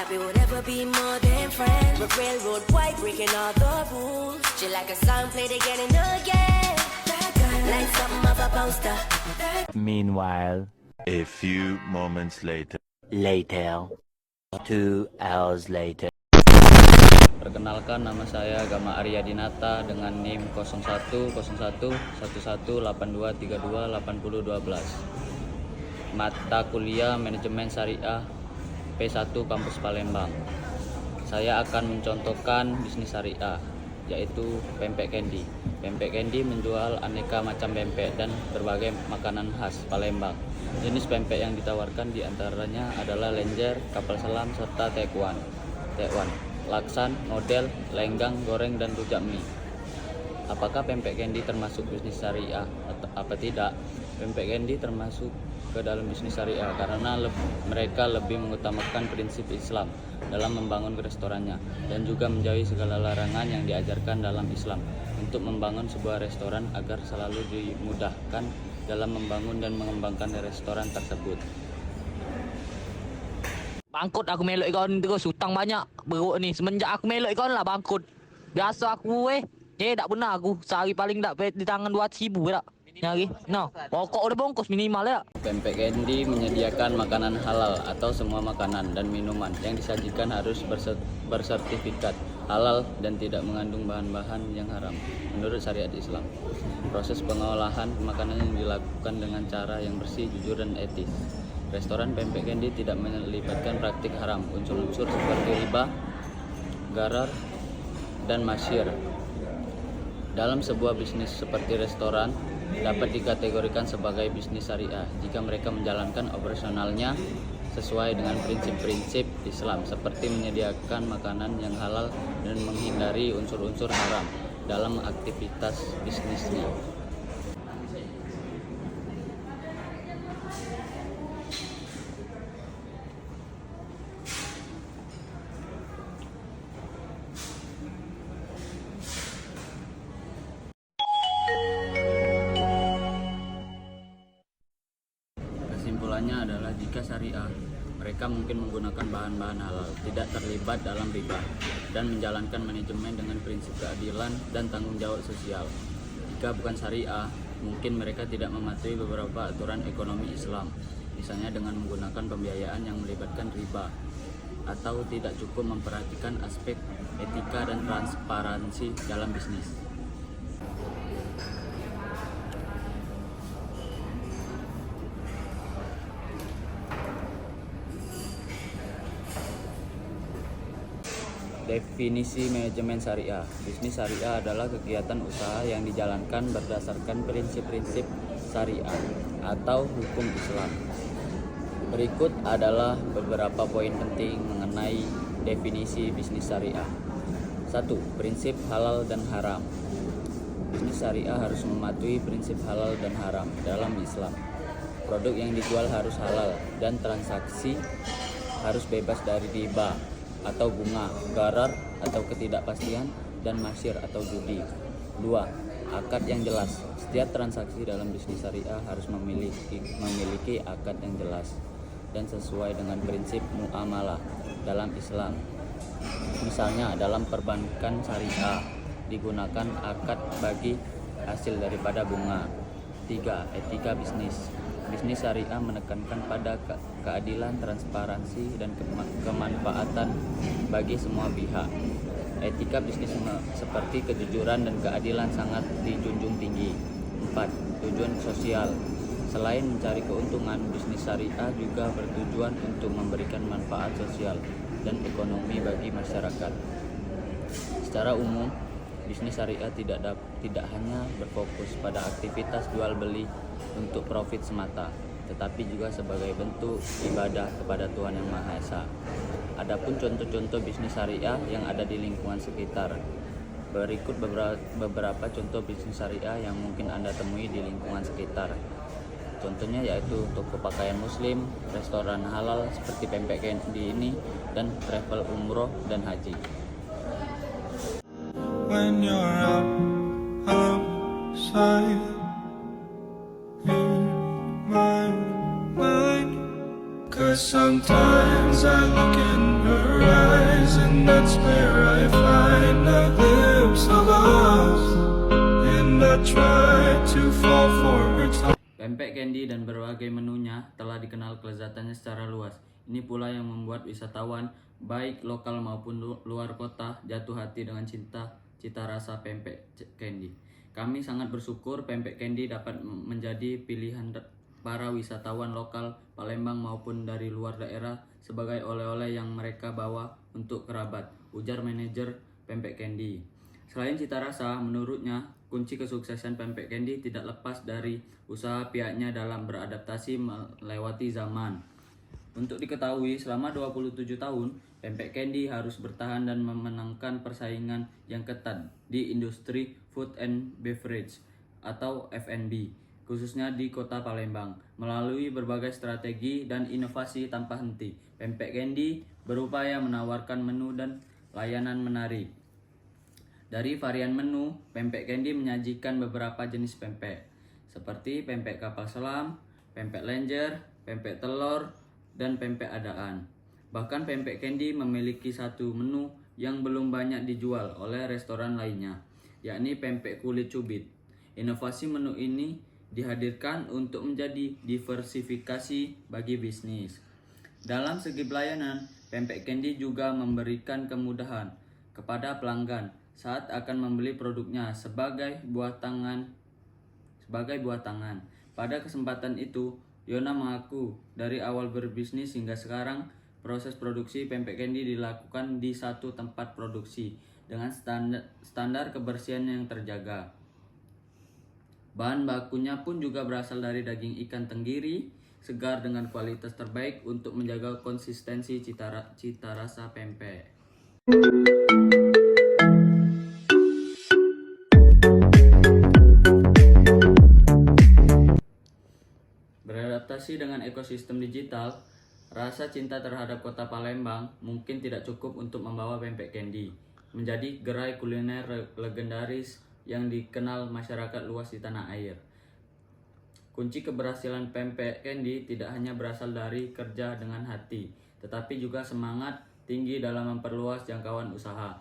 that we would ever be more than friends. But railroad white breaking all the rules. She like a song played again and again. Like something of a poster. Meanwhile, A few moments later. 2 hours later. Perkenalkan, nama saya Gama Arya Dinata dengan NIM 011182328012. Mata kuliah Manajemen Syariah P1 Kampus Palembang. Saya akan mencontohkan bisnis syariah, yaitu pempek candy. Pempek candy menjual aneka macam pempek dan berbagai makanan khas Palembang. Jenis pempek yang ditawarkan diantaranya adalah lenjer, kapal selam, serta tekwan, laksan, model, lenggang, goreng, dan rujak mie. Apakah pempek candy termasuk bisnis syariah atau apa tidak? Pempek candy termasuk ke dalam bisnis syariah karena mereka lebih mengutamakan prinsip Islam dalam membangun restorannya dan juga menjauhi segala larangan yang diajarkan dalam Islam untuk membangun sebuah restoran agar selalu dimudahkan dalam membangun dan mengembangkan restoran tersebut. Bangkut aku melok ikon terus, hutang banyak beruk ni. Semenjak aku melok ikon lah bangkut. Biasa aku tak pernah aku sehari paling tak di tangan 200,000 tak nyari. Pokok udah bongkos minimal ya. Pempek candy menyediakan makanan halal atau semua makanan dan minuman yang disajikan harus bersertifikat halal dan tidak mengandung bahan-bahan yang haram menurut syariat Islam. Proses pengolahan makanan yang dilakukan dengan cara yang bersih, jujur, dan etis. Restoran pempek candy tidak melibatkan praktik haram, unsur-unsur seperti riba, gharar, dan masyir. Dalam sebuah bisnis seperti restoran dapat dikategorikan sebagai bisnis syariah jika mereka menjalankan operasionalnya sesuai dengan prinsip-prinsip Islam seperti menyediakan makanan yang halal dan menghindari unsur-unsur haram dalam aktivitas bisnisnya. Kesimpulannya adalah jika syariah, mereka mungkin menggunakan bahan-bahan halal, tidak terlibat dalam riba, dan menjalankan manajemen dengan prinsip keadilan dan tanggung jawab sosial. Jika bukan syariah, mungkin mereka tidak mematuhi beberapa aturan ekonomi Islam, misalnya dengan menggunakan pembiayaan yang melibatkan riba, atau tidak cukup memperhatikan aspek etika dan transparansi dalam bisnis. Definisi manajemen syariah. Bisnis syariah adalah kegiatan usaha yang dijalankan berdasarkan prinsip-prinsip syariah atau hukum Islam. Berikut adalah beberapa poin penting mengenai definisi bisnis syariah. 1. Prinsip halal dan haram. Bisnis syariah harus mematuhi prinsip halal dan haram dalam Islam. Produk yang dijual harus halal dan transaksi harus bebas dari riba atau bunga, gharar atau ketidakpastian, dan masyir atau judi. 2. Akad yang jelas. Setiap transaksi dalam bisnis syariah harus memiliki akad yang jelas dan sesuai dengan prinsip muamalah dalam Islam. Misalnya dalam perbankan syariah digunakan akad bagi hasil daripada bunga. 3. Etika bisnis. Bisnis syariah menekankan pada keadilan, transparansi, dan kemanfaatan bagi semua pihak. Etika bisnis seperti kejujuran dan keadilan sangat dijunjung tinggi. 4. Tujuan sosial. Selain mencari keuntungan, bisnis syariah juga bertujuan untuk memberikan manfaat sosial dan ekonomi bagi masyarakat. Secara umum, bisnis syariah tidak hanya berfokus pada aktivitas jual beli untuk profit semata, tetapi juga sebagai bentuk ibadah kepada Tuhan Yang Maha Esa. Adapun contoh-contoh bisnis syariah yang ada di lingkungan sekitar. Berikut beberapa contoh bisnis syariah yang mungkin Anda temui di lingkungan sekitar. Contohnya yaitu toko pakaian muslim, restoran halal seperti pempek candy ini, dan travel umroh dan haji. When you're outside in my mind, 'cause sometimes I look in her eyes, and that's where I find a glimpse of us. And I try to fall for her touch. Pempek candy dan berbagai menunya telah dikenal kelezatannya secara luas. Ini pula yang membuat wisatawan, baik lokal maupun luar kota, jatuh hati dengan cita rasa pempek candy. Kami sangat bersyukur pempek candy dapat menjadi pilihan para wisatawan lokal Palembang maupun dari luar daerah sebagai oleh-oleh yang mereka bawa untuk kerabat, ujar manajer pempek candy. Selain cita rasa, menurutnya kunci kesuksesan pempek candy tidak lepas dari usaha pihaknya dalam beradaptasi melewati zaman. Untuk diketahui, selama 27 tahun, pempek candy harus bertahan dan memenangkan persaingan yang ketat di industri food and beverage atau F&B, khususnya di kota Palembang. Melalui berbagai strategi dan inovasi tanpa henti, pempek candy berupaya menawarkan menu dan layanan menarik. Dari varian menu, pempek candy menyajikan beberapa jenis pempek, seperti pempek kapal selam, pempek lenjer, pempek telur, dan pempek adaan. Bahkan pempek candy memiliki satu menu yang belum banyak dijual oleh restoran lainnya, yakni pempek kulit cubit. Inovasi menu ini dihadirkan untuk menjadi diversifikasi bagi bisnis. Dalam segi pelayanan, pempek candy juga memberikan kemudahan kepada pelanggan saat akan membeli produknya sebagai buah tangan. Pada kesempatan itu, Yona mengaku dari awal berbisnis hingga sekarang, proses produksi pempek candy dilakukan di satu tempat produksi dengan standar kebersihan yang terjaga. Bahan bakunya pun juga berasal dari daging ikan tenggiri segar dengan kualitas terbaik untuk menjaga konsistensi cita rasa pempek. Beradaptasi dengan ekosistem digital, rasa cinta terhadap kota Palembang mungkin tidak cukup untuk membawa pempek candy menjadi gerai kuliner legendaris yang dikenal masyarakat luas di tanah air. Kunci keberhasilan pempek candy tidak hanya berasal dari kerja dengan hati, tetapi juga semangat tinggi dalam memperluas jangkauan usaha.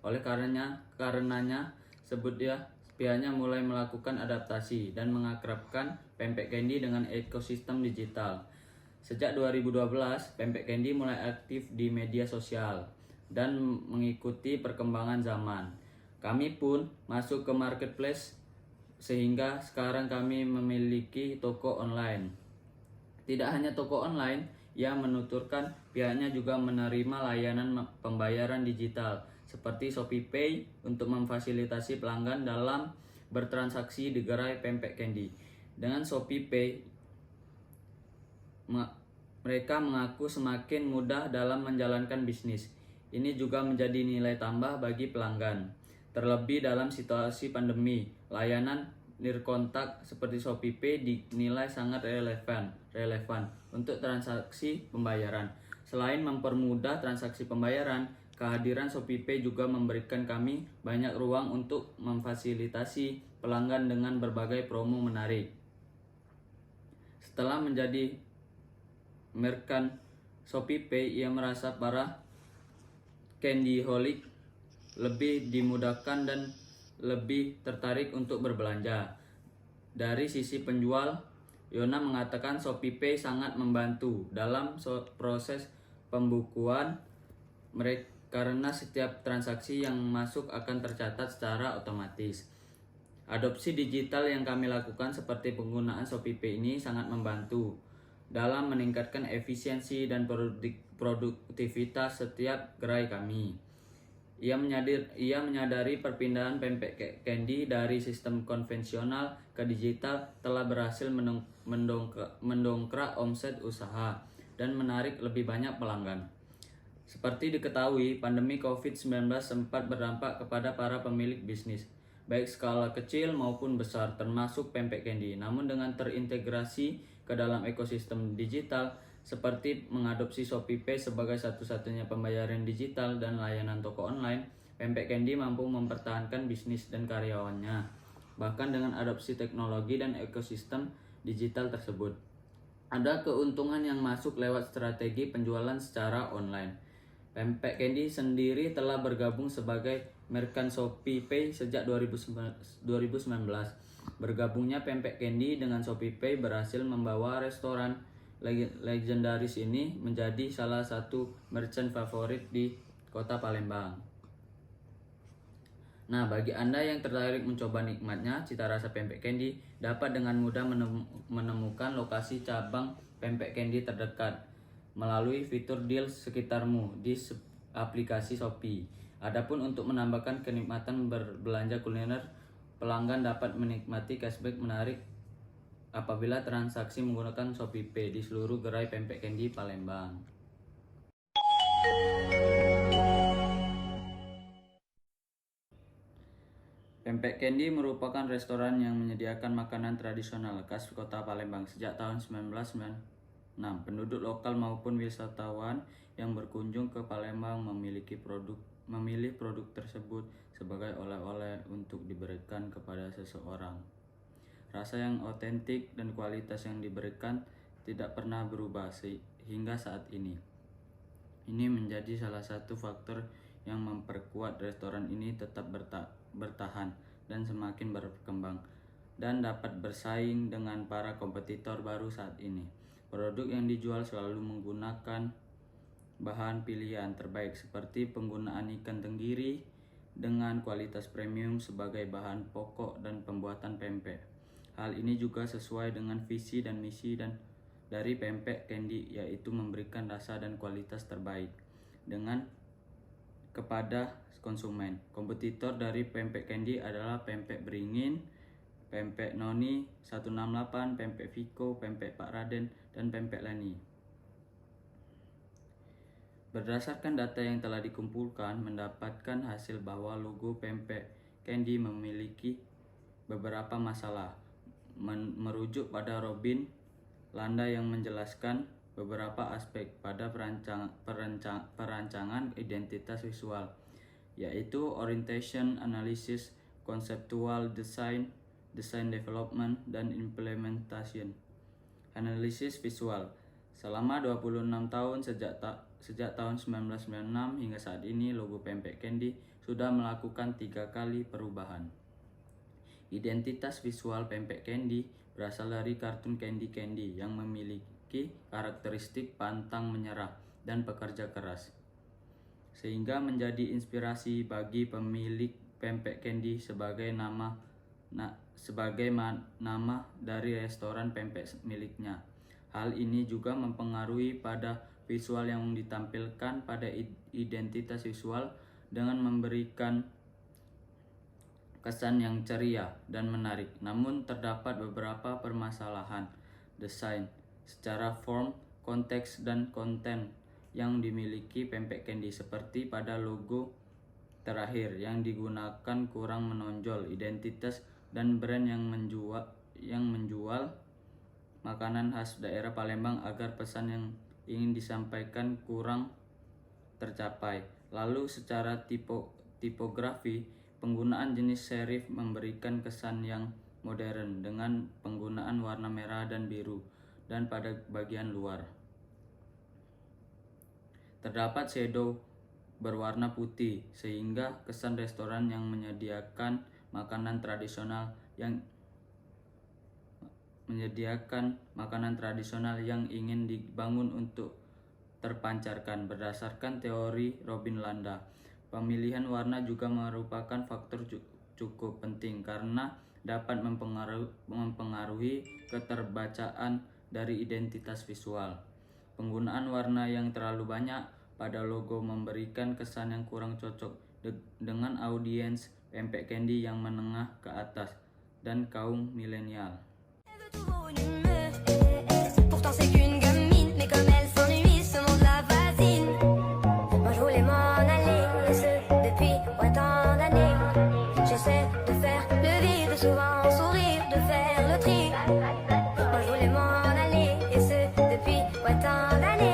Oleh karenanya pihaknya mulai melakukan adaptasi dan mengakrabkan pempek candy dengan ekosistem digital. Sejak 2012, pempek candy mulai aktif di media sosial dan mengikuti perkembangan zaman. Kami pun masuk ke marketplace sehingga sekarang kami memiliki toko online. Tidak hanya toko online, ia menuturkan pihaknya juga menerima layanan pembayaran digital seperti ShopeePay untuk memfasilitasi pelanggan dalam bertransaksi di gerai pempek candy. Dengan ShopeePay, mereka mengaku semakin mudah dalam menjalankan bisnis. Ini juga menjadi nilai tambah bagi pelanggan. Terlebih dalam situasi pandemi, layanan nirkontak seperti ShopeePay dinilai sangat relevan untuk transaksi pembayaran. Selain mempermudah transaksi pembayaran, kehadiran ShopeePay juga memberikan kami banyak ruang untuk memfasilitasi pelanggan dengan berbagai promo menarik. Setelah menjadi merchant ShopeePay, ia merasa para candyholic lebih dimudahkan dan lebih tertarik untuk berbelanja. Dari sisi penjual, Yona mengatakan ShopeePay sangat membantu dalam proses pembukuan mereka karena setiap transaksi yang masuk akan tercatat secara otomatis. Adopsi digital yang kami lakukan seperti penggunaan ShopeePay ini sangat membantu dalam meningkatkan efisiensi dan produktivitas setiap gerai kami. Ia menyadari perpindahan pempek candy dari sistem konvensional ke digital telah berhasil mendongkrak omset usaha dan menarik lebih banyak pelanggan. Seperti diketahui, pandemi COVID-19 sempat berdampak kepada para pemilik bisnis, baik skala kecil maupun besar, termasuk pempek candy. Namun dengan terintegrasi ke dalam ekosistem digital, seperti mengadopsi ShopeePay sebagai satu-satunya pembayaran digital dan layanan toko online, pempek candy mampu mempertahankan bisnis dan karyawannya, bahkan dengan adopsi teknologi dan ekosistem digital tersebut. Ada keuntungan yang masuk lewat strategi penjualan secara online. Pempek Candy sendiri telah bergabung sebagai merchant ShopeePay sejak 2019. Bergabungnya Pempek Candy dengan ShopeePay berhasil membawa restoran legendaris ini menjadi salah satu merchant favorit di kota Palembang. Nah, bagi Anda yang tertarik mencoba nikmatnya cita rasa Pempek Candy, dapat dengan mudah menemukan lokasi cabang Pempek Candy terdekat melalui fitur deal sekitarmu di aplikasi Shopee. Adapun untuk menambahkan kenikmatan berbelanja kuliner, pelanggan dapat menikmati cashback menarik apabila transaksi menggunakan ShopeePay di seluruh gerai Pempek Candy Palembang. Pempek Candy merupakan restoran yang menyediakan makanan tradisional khas kota Palembang sejak tahun 1996. Penduduk lokal maupun wisatawan yang berkunjung ke Palembang memilih produk tersebut sebagai oleh-oleh untuk diberikan kepada seseorang. Rasa yang otentik dan kualitas yang diberikan tidak pernah berubah hingga saat ini. Ini menjadi salah satu faktor yang memperkuat restoran ini tetap bertahan dan semakin berkembang dan dapat bersaing dengan para kompetitor baru saat ini. Produk yang dijual selalu menggunakan bahan pilihan terbaik seperti penggunaan ikan tenggiri dengan kualitas premium sebagai bahan pokok dan pembuatan pempek. Hal ini juga sesuai dengan visi dan misi dari Pempek Candy, yaitu memberikan rasa dan kualitas terbaik kepada konsumen. Kompetitor dari Pempek Candy adalah Pempek Beringin, Pempek Noni 168, Pempek Viko, Pempek Pak Raden, dan Pempek Leni. Berdasarkan data yang telah dikumpulkan, mendapatkan hasil bahwa logo Pempek Candy memiliki beberapa masalah. Merujuk pada Robin Landa yang menjelaskan beberapa aspek pada perancangan identitas visual, yaitu orientation analysis, conceptual design, design development, dan implementation. Analisis visual. Selama 26 tahun sejak tahun 1996 hingga saat ini, logo Pempek Candy sudah melakukan 3 kali perubahan. Identitas visual Pempek Candy berasal dari kartun Candy Candy yang memiliki karakteristik pantang menyerah dan pekerja keras, sehingga menjadi inspirasi bagi pemilik Pempek Candy sebagai nama dari restoran pempek miliknya. Hal ini juga mempengaruhi pada visual yang ditampilkan pada identitas visual dengan memberikan kesan yang ceria dan menarik. Namun terdapat beberapa permasalahan desain secara form, konteks, dan konten yang dimiliki Pempek Candy, seperti pada logo terakhir yang digunakan kurang menonjol identitas dan brand yang menjual makanan khas daerah Palembang agar pesan yang ingin disampaikan kurang tercapai. Lalu secara tipografi, penggunaan jenis serif memberikan kesan yang modern dengan penggunaan warna merah dan biru dan pada bagian luar terdapat shadow berwarna putih, sehingga kesan restoran yang menyediakan makanan tradisional yang ingin dibangun untuk terpancarkan. Berdasarkan teori Robin Landa, pemilihan warna juga merupakan faktor cukup penting karena dapat mempengaruhi keterbacaan dari identitas visual. Penggunaan warna yang terlalu banyak pada logo memberikan kesan yang kurang cocok dengan audiens Pempek Candy yang menengah ke atas dan kaum milenial. Pourtant c'est qu'une gamine, mais comme elle s'ennuie, ce monde la fascine. Moi je voulais m'en aller, et ce depuis tant d'années. J'essaie de faire le vide, souvent sourire, de faire le tri. Moi je voulais m'en aller, et ce depuis tant d'années.